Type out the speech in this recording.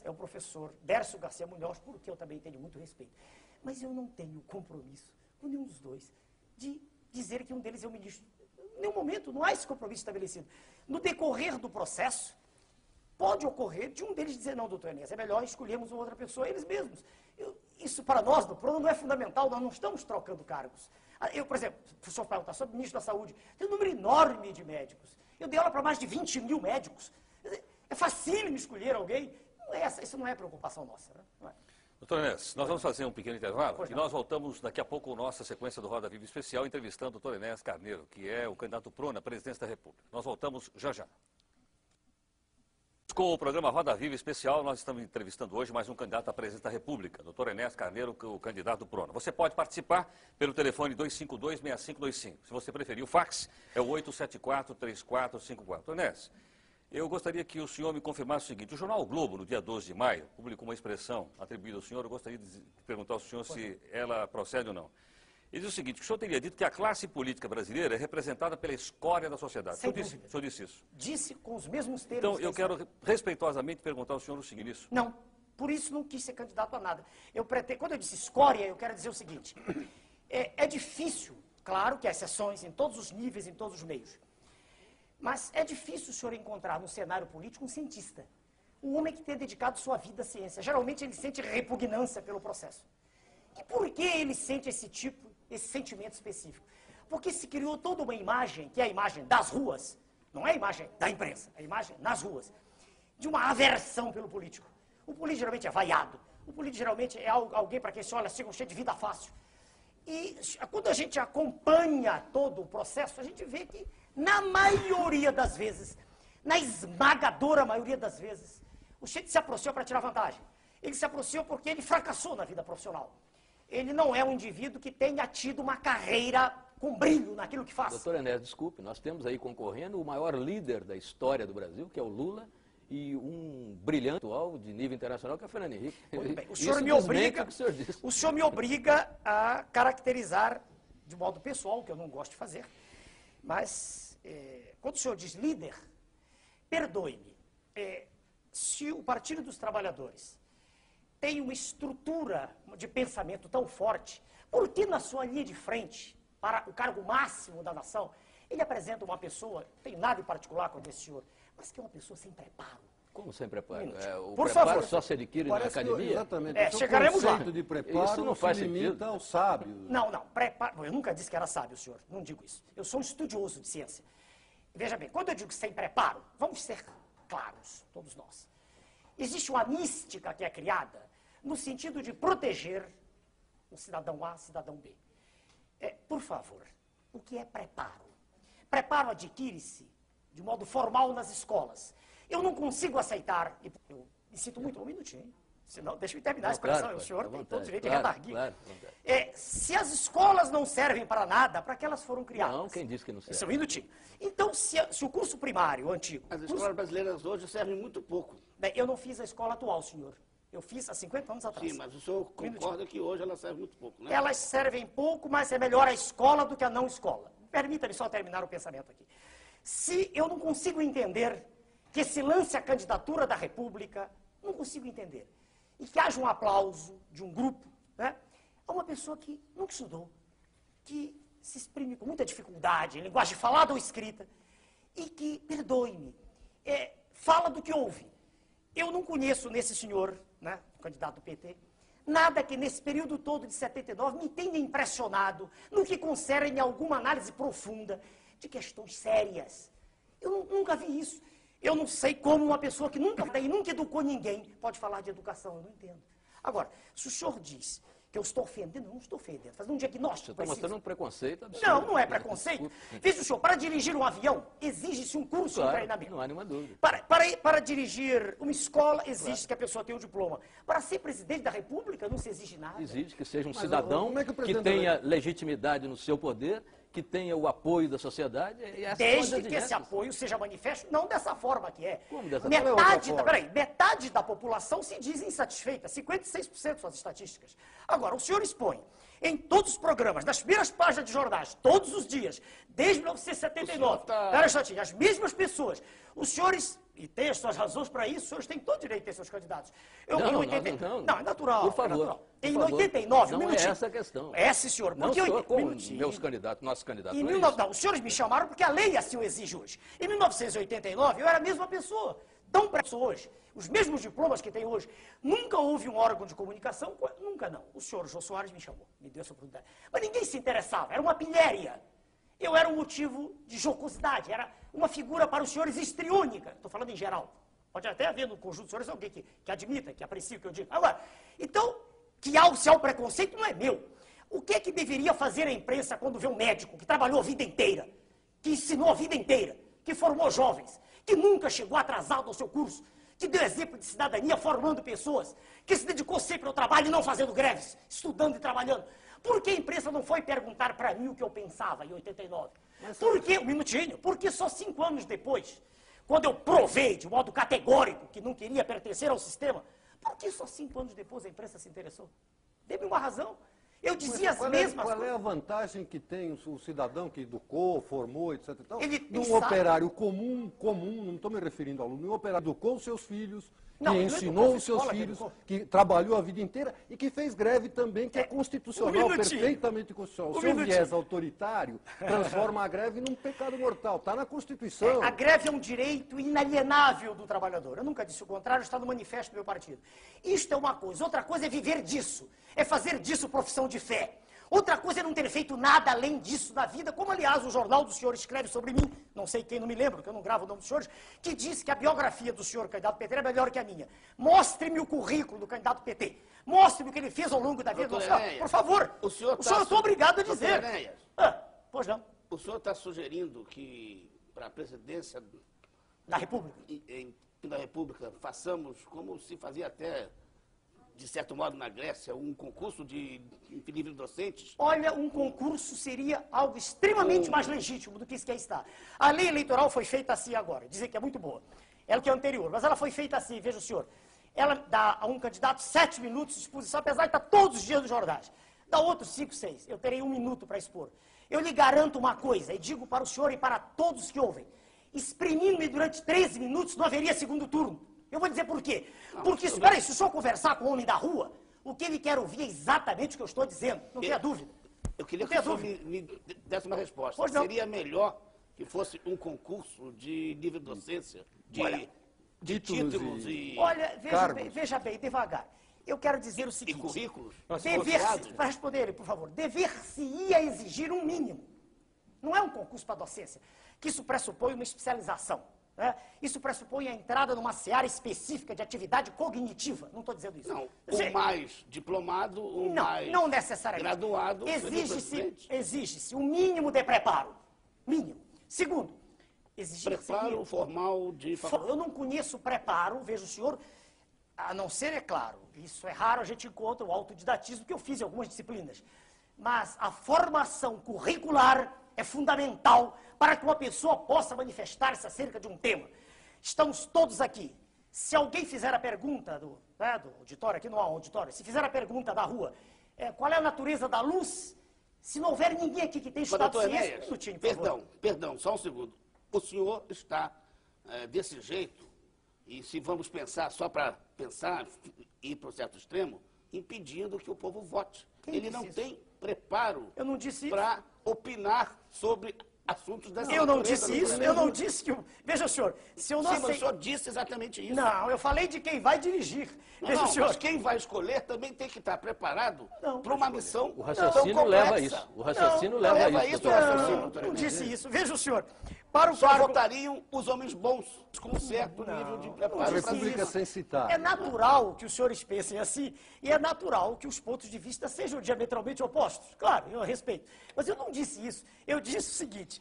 é o professor Dércio Garcia Munhoz, por que eu também tenho muito respeito. Mas eu não tenho compromisso com nenhum dos dois de dizer que um deles é o ministro. Em nenhum momento, não há esse compromisso estabelecido. No decorrer do processo, pode ocorrer de um deles dizer, não, doutor Enéas, é melhor escolhermos uma outra pessoa, eles mesmos. Isso para nós, no PRONA, não é fundamental, nós não estamos trocando cargos. Eu, por exemplo, se o senhor perguntar sobre o ministro da Saúde, tem um número enorme de médicos. Eu dei aula para mais de 20 mil médicos. É facílimo escolher alguém. Isso não é preocupação nossa, né? Não é. Doutor Enéas, nós vamos fazer um pequeno intervalo e nós voltamos daqui a pouco com nossa sequência do Roda Viva Especial, entrevistando o doutor Enéas Carneiro, que é o candidato PRONA à presidência da República. Nós voltamos já já. Com o programa Roda Viva Especial, nós estamos entrevistando hoje mais um candidato à presidência da República, doutor Enéas Carneiro, o candidato do PRONA. Você pode participar pelo telefone 252-6525. Se você preferir, o fax é o 874-3454. Doutor Enéas, eu gostaria que o senhor me confirmasse o seguinte: o jornal o Globo, no dia 12 de maio, publicou uma expressão atribuída ao senhor. Eu gostaria de perguntar ao senhor se ela procede ou não. Ele diz o seguinte: o senhor teria dito que a classe política brasileira é representada pela escória da sociedade. O senhor disse isso? Disse com os mesmos termos. Então, eu quero respeitosamente perguntar ao senhor o seguinte: isso? Não, por isso não quis ser candidato a nada. Quando eu disse escória, eu quero dizer o seguinte: é difícil, claro que há exceções em todos os níveis, em todos os meios, mas é difícil o senhor encontrar no cenário político um cientista, um homem que tenha dedicado sua vida à ciência. Geralmente ele sente repugnância pelo processo. E por que ele sente esse sentimento específico? Porque se criou toda uma imagem, que é a imagem das ruas, não é a imagem da imprensa, é a imagem nas ruas, de uma aversão pelo político. O político geralmente é vaiado, o político geralmente é alguém para quem se olha assim, cheio de vida fácil. E quando a gente acompanha todo o processo, a gente vê que, na maioria das vezes, na esmagadora maioria das vezes, o sujeito se aproximou para tirar vantagem. Ele se aproximou porque ele fracassou na vida profissional. Ele não é um indivíduo que tenha tido uma carreira com brilho naquilo que faz. Doutor Enéas, desculpe, nós temos aí concorrendo o maior líder da história do Brasil, que é o Lula, e um brilhante atual de nível internacional, que é o Fernando Henrique. Muito bem. O senhor me obriga a caracterizar de modo pessoal, que eu não gosto de fazer, mas quando o senhor diz líder, perdoe-me, se o Partido dos Trabalhadores tem uma estrutura de pensamento tão forte, por que na sua linha de frente, para o cargo máximo da nação, ele apresenta uma pessoa, não tem nada em particular com esse senhor, mas que é uma pessoa sem preparo? Como sem preparo? O por preparo favor. Só se adquire na academia? Exatamente. Chegaremos lá. De preparo isso não faz se limita sentido. ao sábio. Não, preparo. Eu nunca disse que era sábio, senhor. Não digo isso. Eu sou um estudioso de ciência. Veja bem, quando eu digo sem preparo, vamos ser claros, todos nós. Existe uma mística que é criada no sentido de proteger o cidadão A, cidadão B. Por favor, o que é preparo? Preparo adquire-se de modo formal nas escolas. Eu não consigo aceitar, eu me sinto muito, um minutinho, hein? Senão, deixa eu terminar a expressão, o senhor tem todo o direito de redarguir. Se as escolas não servem para nada, para que elas foram criadas? Não, quem disse que não serve? Isso é um minutinho. Então, se o curso primário, o antigo... As escolas brasileiras hoje servem muito pouco. Bem, eu não fiz a escola atual, senhor. Eu fiz há 50 anos atrás. Sim, mas o senhor concorda que hoje elas servem muito pouco, né? Elas servem pouco, mas é melhor a escola do que a não escola. Permita-me só terminar o pensamento aqui. Se eu não consigo entender que se lance a candidatura da República, não consigo entender. E que haja um aplauso de um grupo, né, a uma pessoa que nunca estudou, que se exprime com muita dificuldade, em linguagem falada ou escrita, e que, perdoe-me, fala do que ouve. Eu não conheço nesse senhor, né, candidato do PT, nada que nesse período todo de 79 me tenha impressionado no que concerne alguma análise profunda de questões sérias. Eu nunca vi isso. Eu não sei como uma pessoa que nunca educou ninguém pode falar de educação, eu não entendo. Agora, se o senhor diz que eu estou ofendendo, eu não estou ofendendo, fazendo um diagnóstico. Você está mostrando um preconceito absurdo. Não, não é preconceito. Veja o senhor, para dirigir um avião, exige-se um curso de treinamento. Não há nenhuma dúvida. Para dirigir uma escola, exige que a pessoa tenha um diploma. Para ser presidente da República, não se exige nada. Exige que seja um cidadão que tenha legitimidade no seu poder, que tenha o apoio da sociedade. Desde que esse apoio seja manifesto, não dessa forma que é. Como dessa forma? Metade da população se diz insatisfeita, 56% são as estatísticas. Agora, o senhor expõe em todos os programas, nas primeiras páginas de jornais, todos os dias, desde 1979, as mesmas pessoas. Os senhores e tem as suas razões para isso, os senhores têm todo o direito de ter seus candidatos. Não, Não, é natural. Por favor. É natural. Em Por favor. 89, não minutinho. é essa a questão. É, sim, senhor. Não Porque sou como minutinho. meus candidatos, nossos candidatos. Em não é 19... isso. Não, os senhores me chamaram porque a lei assim o exige hoje. Em 1989, eu era a mesma pessoa. Tão preso hoje. Os mesmos diplomas que tem hoje. Nunca houve um órgão de comunicação, nunca não. O senhor Jô Soares me chamou, me deu essa oportunidade. Mas ninguém se interessava, era uma pilhéria. Eu era um motivo de jocosidade, era uma figura para os senhores histriônica. Estou falando em geral. Pode até haver no conjunto dos senhores alguém que admita, que aprecia o que eu digo. Agora, então, se há o preconceito não é meu. O que é que deveria fazer a imprensa quando vê um médico que trabalhou a vida inteira, que ensinou a vida inteira, que formou jovens, que nunca chegou atrasado ao seu curso, que deu exemplo de cidadania formando pessoas, que se dedicou sempre ao trabalho e não fazendo greves, estudando e trabalhando? Por que a imprensa não foi perguntar para mim o que eu pensava em 89? Por que, um minutinho, porque só 5 anos depois, quando eu provei de modo categórico que não queria pertencer ao sistema, por que só 5 anos depois a imprensa se interessou? Dê-me uma razão. Eu dizia as mesmas coisas. Qual é a vantagem que tem o cidadão que educou, formou, etc. Então, um operário comum, não estou me referindo ao aluno, um operário que educou os seus filhos, que ensinou os seus filhos, que trabalhou a vida inteira e que fez greve também, que é constitucional, perfeitamente constitucional. O seu viés autoritário transforma a greve num pecado mortal. Está na Constituição. A greve é um direito inalienável do trabalhador. Eu nunca disse o contrário, está no manifesto do meu partido. Isto é uma coisa. Outra coisa é viver disso. É fazer disso profissão de fé. Outra coisa é não ter feito nada além disso na vida, como, aliás, o jornal do senhor escreve sobre mim, não sei quem, não me lembro, que eu não gravo o nome dos senhores, que diz que a biografia do senhor candidato PT é melhor que a minha. Mostre-me o currículo do candidato PT. Mostre-me o que ele fez ao longo da vida. Por favor, o senhor está obrigado a dizer. Pois não. O senhor está sugerindo que, para a presidência da República, da República, façamos como se fazia até, de certo modo, na Grécia, um concurso de livre docentes? Olha, um concurso seria algo extremamente mais legítimo do que isso que aí está. A lei eleitoral foi feita assim agora, dizer que é muito boa. Ela que é anterior, mas ela foi feita assim, veja o senhor. Ela dá a um candidato 7 minutos de exposição, apesar de estar todos os dias nos jornais. Dá outros 5, 6. Eu terei 1 minuto para expor. Eu lhe garanto uma coisa, e digo para o senhor e para todos que ouvem. Exprimindo-me durante 13 minutos, não haveria segundo turno. Eu vou dizer por quê. Porque, espera aí, se o senhor conversar com o homem da rua, o que ele quer ouvir é exatamente o que eu estou dizendo. Não tenha dúvida. Eu queria que o senhor me desse uma resposta. Seria melhor que fosse um concurso de livre docência, de títulos e... Olha, veja bem, devagar. Eu quero dizer o seguinte... E currículos? Para responder ele, por favor. Dever-se-ia exigir um mínimo. Não é um concurso para docência, que isso pressupõe uma especialização. Isso pressupõe a entrada numa seara específica de atividade cognitiva. Não estou dizendo isso. Não, o mais diplomado, não necessariamente. Graduado... Exige-se um mínimo de preparo. Mínimo. Segundo, preparo formal de... Eu não conheço preparo, veja o senhor, a não ser, é claro, isso é raro, a gente encontra o autodidatismo que eu fiz em algumas disciplinas. Mas a formação curricular é fundamental para que uma pessoa possa manifestar-se acerca de um tema. Estamos todos aqui. Se alguém fizer a pergunta do auditório, aqui não há um auditório, se fizer a pergunta da rua, qual é a natureza da luz, se não houver ninguém aqui que tenha estudado ciência... Perdão, só um segundo. O senhor está desse jeito, e se vamos pensar, só para pensar, ir para um certo extremo, impedindo que o povo vote. Ele não tem preparo para opinar sobre assuntos dessa natureza. Eu não disse isso, eu não disse que... Veja, senhor, se eu não Sim, mas o senhor disse exatamente isso. Não, eu falei de quem vai dirigir. Veja, senhor, mas quem vai escolher também tem que estar preparado para uma missão tão complexa. Leva isso. O raciocínio leva isso. Não disse isso. Veja o senhor. Só votariam os homens bons, com um certo nível de preparo. A República sem citar. É natural que os senhores pensem assim, e é natural que os pontos de vista sejam diametralmente opostos. Claro, eu respeito. Mas eu não disse isso. Eu disse o seguinte,